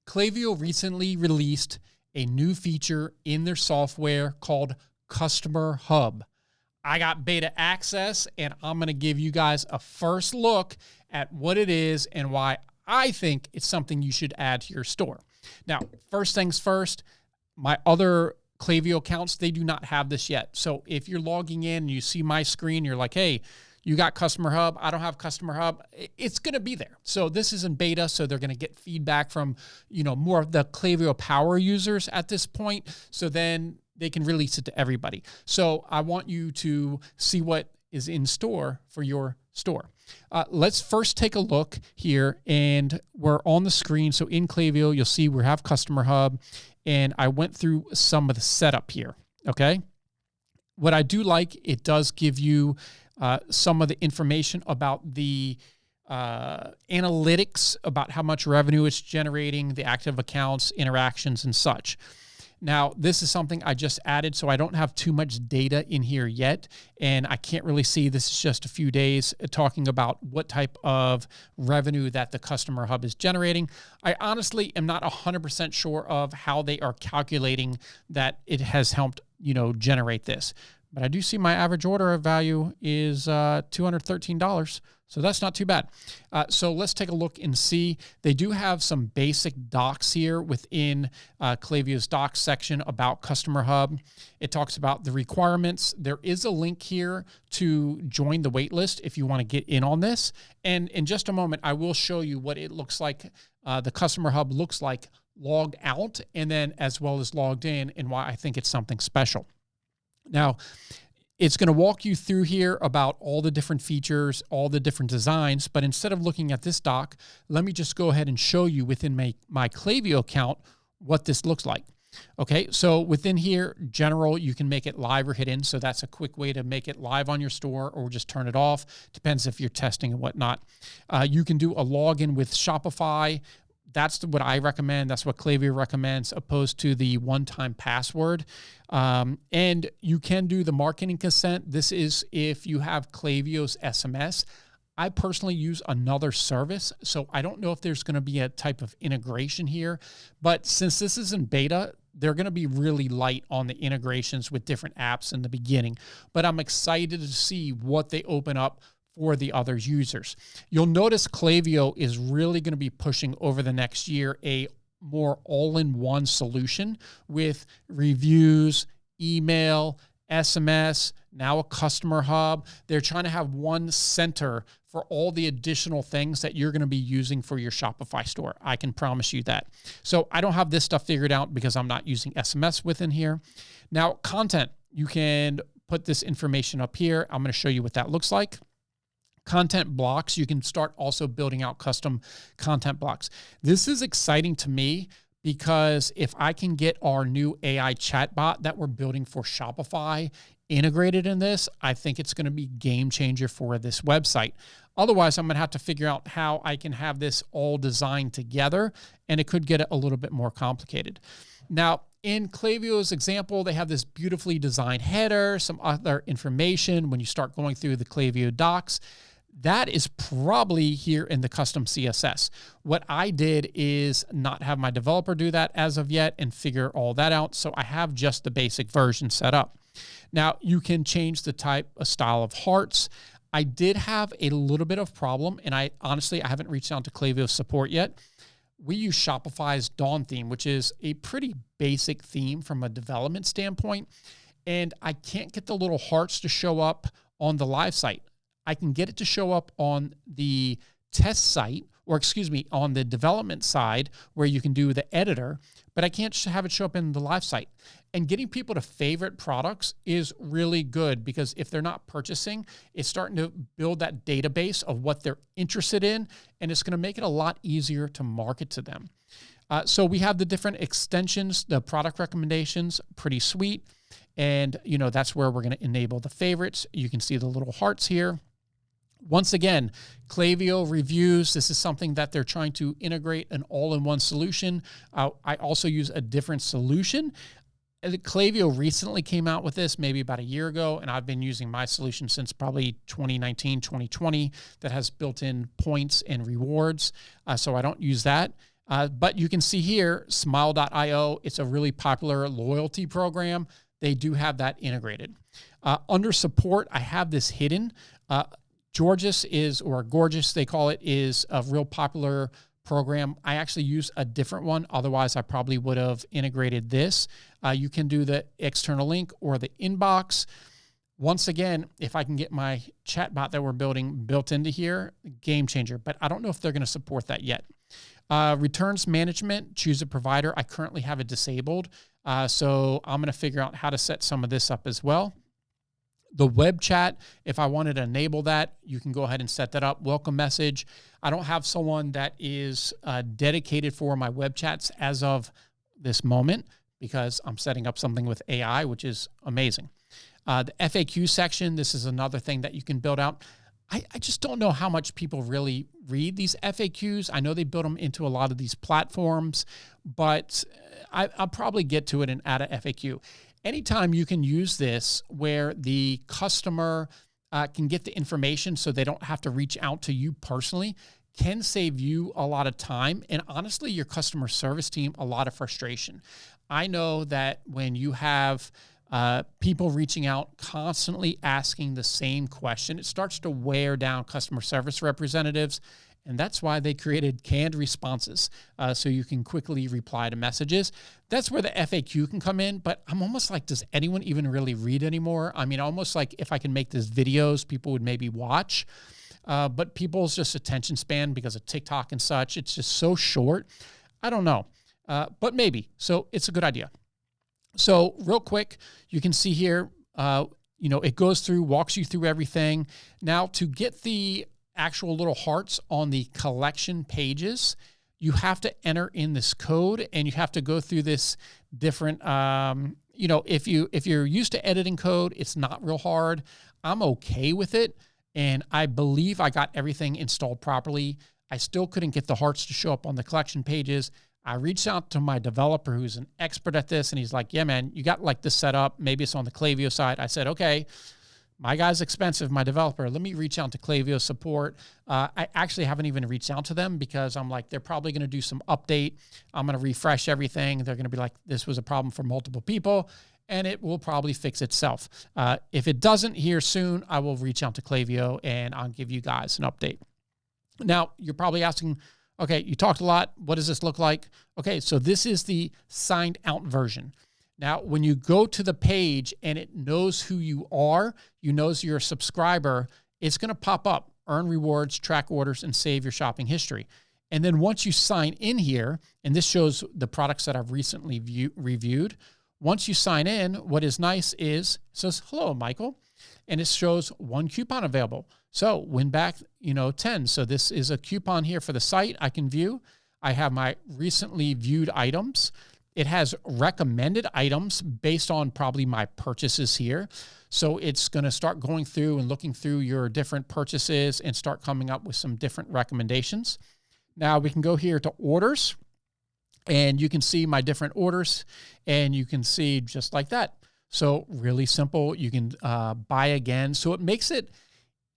Klaviyo recently released a new feature in their software called Customer Hub. I got beta access, and I'm going to give you guys a first look at what it is and why I think it's something you should add to your store. Now, first things first, my other Klaviyo accounts, they do not have this yet. So if you're logging in and you see my screen, you're like, hey, you got Customer Hub. I don't have Customer Hub. It's going to be there. So this is in beta. So they're going to get feedback from, more of the Klaviyo power users at this point. So then they can release it to everybody. So I want you to see what is in store for your store. Let's first take a look here, and we're on the screen. So in Klaviyo, you'll see we have Customer Hub, and I went through some of the setup here. Okay. What I do like, it does give you some of the information about the analytics, about how much revenue it's generating, the active accounts, interactions, and such. Now, this is something I just added, so I don't have too much data in here yet, and I can't really see. This is just a few days talking about what type of revenue that the Customer Hub is generating. I honestly am not 100% sure of how they are calculating that it has helped, generate this. But I do see my average order value is $213. So that's not too bad. So let's take a look and see. They do have some basic docs here within Klaviyo's docs section about Customer Hub. It talks about the requirements. There is a link here to join the waitlist if you want to get in on this. And in just a moment, I will show you what it looks like, the Customer Hub looks like logged out, and then as well as logged in, and why I think it's something special. Now, it's going to walk you through here about all the different features, all the different designs, but instead of looking at this doc, let me just go ahead and show you within my Klaviyo account what this looks like. Okay, so within here, general, you can make it live or hidden, so that's a quick way to make it live on your store or just turn it off. Depends if you're testing and whatnot. You can do a login with Shopify. That's what I recommend. That's what Klaviyo recommends, opposed to the one-time password. And you can do the marketing consent. This is if you have Klaviyo's SMS. I personally use another service, so I don't know if there's going to be a type of integration here. But since this is in beta, they're going to be really light on the integrations with different apps in the beginning. But I'm excited to see what they open up for the other users. You'll notice Klaviyo is really going to be pushing over the next year a more all-in-one solution with reviews, email, SMS, now a Customer Hub. They're trying to have one center for all the additional things that you're going to be using for your Shopify store. I can promise you that. So I don't have this stuff figured out because I'm not using SMS within here. Now, content, you can put this information up here. I'm going to show you what that looks like. Content blocks, you can start also building out custom content blocks. This is exciting to me because if I can get our new AI chatbot that we're building for Shopify integrated in this, I think it's going to be a game changer for this website. Otherwise, I'm going to have to figure out how I can have this all designed together, and it could get a little bit more complicated. Now, in Klaviyo's example, they have this beautifully designed header, some other information when you start going through the Klaviyo docs. That is probably here in the custom CSS. What I did is not have my developer do that as of yet and figure all that out. So I have just the basic version set up. Now you can change the type of style of hearts. I did have a little bit of problem, and I haven't reached out to Klaviyo support yet. We use Shopify's Dawn theme, which is a pretty basic theme from a development standpoint. And I can't get the little hearts to show up on the live site. I can get it to show up on the test site, on the development side where you can do the editor, but I can't have it show up in the live site. And getting people to favorite products is really good because if they're not purchasing, it's starting to build that database of what they're interested in, and it's going to make it a lot easier to market to them. So we have the different extensions, the product recommendations, pretty sweet. And, that's where we're going to enable the favorites. You can see the little hearts here. Once again, Klaviyo reviews. This is something that they're trying to integrate an all-in-one solution. I also use a different solution. Klaviyo recently came out with this maybe about a year ago, and I've been using my solution since probably 2019, 2020 that has built-in points and rewards. So I don't use that. But you can see here, smile.io, it's a really popular loyalty program. They do have that integrated. Under support, I have this hidden. Gorgeous, they call it, is a real popular program. I actually use a different one. Otherwise, I probably would have integrated this. You can do the external link or the inbox. Once again, if I can get my chatbot that we're building built into here, game changer. But I don't know if they're going to support that yet. Returns management, choose a provider. I currently have it disabled. So I'm going to figure out how to set some of this up as well. The web chat, if I wanted to enable that, you can go ahead and set that up. Welcome message. I don't have someone that is dedicated for my web chats as of this moment because I'm setting up something with AI, which is amazing. The FAQ section, this is another thing that you can build out. I just don't know how much people really read these FAQs. I know they build them into a lot of these platforms, but I'll probably get to it and add a FAQ. Anytime you can use this where the customer can get the information so they don't have to reach out to you personally, can save you a lot of time and honestly your customer service team a lot of frustration. I know that when you have people reaching out, constantly asking the same question, it starts to wear down customer service representatives. And that's why they created canned responses, so you can quickly reply to messages. That's where the FAQ can come in, but I'm almost like, does anyone even really read anymore? I mean, almost like if I can make this videos, people would maybe watch, but people's just attention span because of TikTok and such, it's just so short. I don't know, but maybe. So it's a good idea. So real quick, you can see here, it goes through, walks you through everything. Now to get the actual little hearts on the collection pages, you have to enter in this code and you have to go through this different, if you're used to editing code, it's not real hard. I'm okay with it. And I believe I got everything installed properly. I still couldn't get the hearts to show up on the collection pages. I reached out to my developer who's an expert at this and he's like, yeah, man, you got like this set up. Maybe it's on the Klaviyo side. I said, okay. My guy's expensive, my developer. Let me reach out to Klaviyo support. I actually haven't even reached out to them because I'm like, they're probably going to do some update. I'm going to refresh everything. They're going to be like, this was a problem for multiple people, and it will probably fix itself. If it doesn't here soon, I will reach out to Klaviyo, and I'll give you guys an update. Now, you're probably asking, okay, you talked a lot. What does this look like? Okay, so this is the signed out version. Now, when you go to the page and it knows who you are, you knows you're a subscriber, it's going to pop up, earn rewards, track orders, and save your shopping history. And then once you sign in here, and this shows the products that I've recently reviewed, once you sign in, what is nice is it says, hello, Michael, and it shows one coupon available. So win back, 10. So this is a coupon here for the site I can view. I have my recently viewed items. It has recommended items based on probably my purchases here. So it's going to start going through and looking through your different purchases and start coming up with some different recommendations. Now we can go here to orders and you can see my different orders and you can see just like that. So really simple. You can buy again. So it makes it,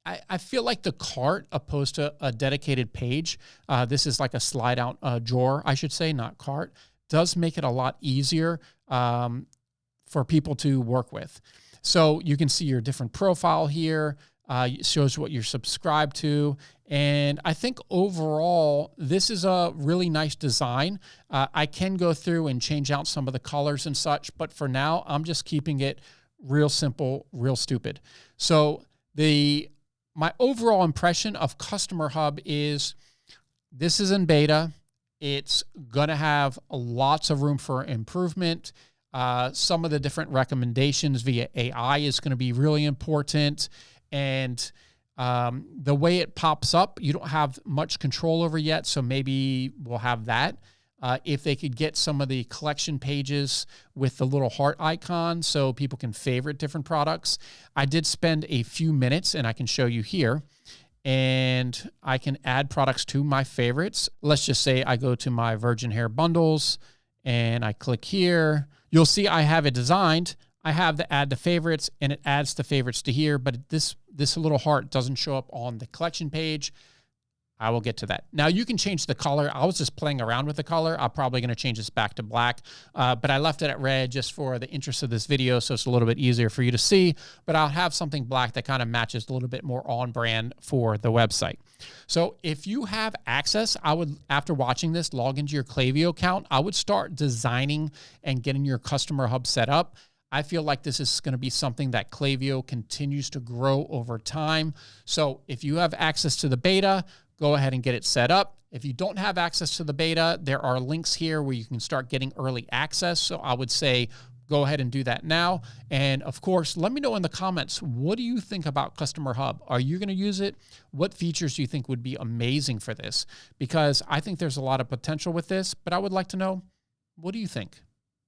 I feel like the cart opposed to a dedicated page. This is like a slide out drawer, I should say, not cart. Does make it a lot easier for people to work with. So you can see your different profile here. It shows what you're subscribed to. And I think overall, this is a really nice design. I can go through and change out some of the colors and such, but for now, I'm just keeping it real simple, real stupid. So my overall impression of Customer Hub is this is in beta. It's going to have lots of room for improvement. Some of the different recommendations via AI is going to be really important. And the way it pops up, you don't have much control over yet. So maybe we'll have that. If they could get some of the collection pages with the little heart icon so people can favorite different products. I did spend a few minutes, and I can show you here. And I can add products to my favorites. Let's just say I go to my virgin hair bundles and I click here. You'll see I have it designed. I have the add to favorites and it adds the favorites to here, but this little heart doesn't show up on the collection page. I will get to that. Now you can change the color. I was just playing around with the color. I'm probably going to change this back to black, but I left it at red just for the interest of this video, so it's a little bit easier for you to see, but I'll have something black that kind of matches a little bit more on brand for the website. So if you have access, I would, after watching this, log into your Klaviyo account. I would start designing and getting your Customer Hub set up. I feel like this is going to be something that Klaviyo continues to grow over time. So if you have access to the beta, go ahead and get it set up. If you don't have access to the beta, there are links here where you can start getting early access. So I would say go ahead and do that now. And of course, let me know in the comments, what do you think about Customer Hub? Are you going to use it? What features do you think would be amazing for this? Because I think there's a lot of potential with this, but I would like to know, what do you think?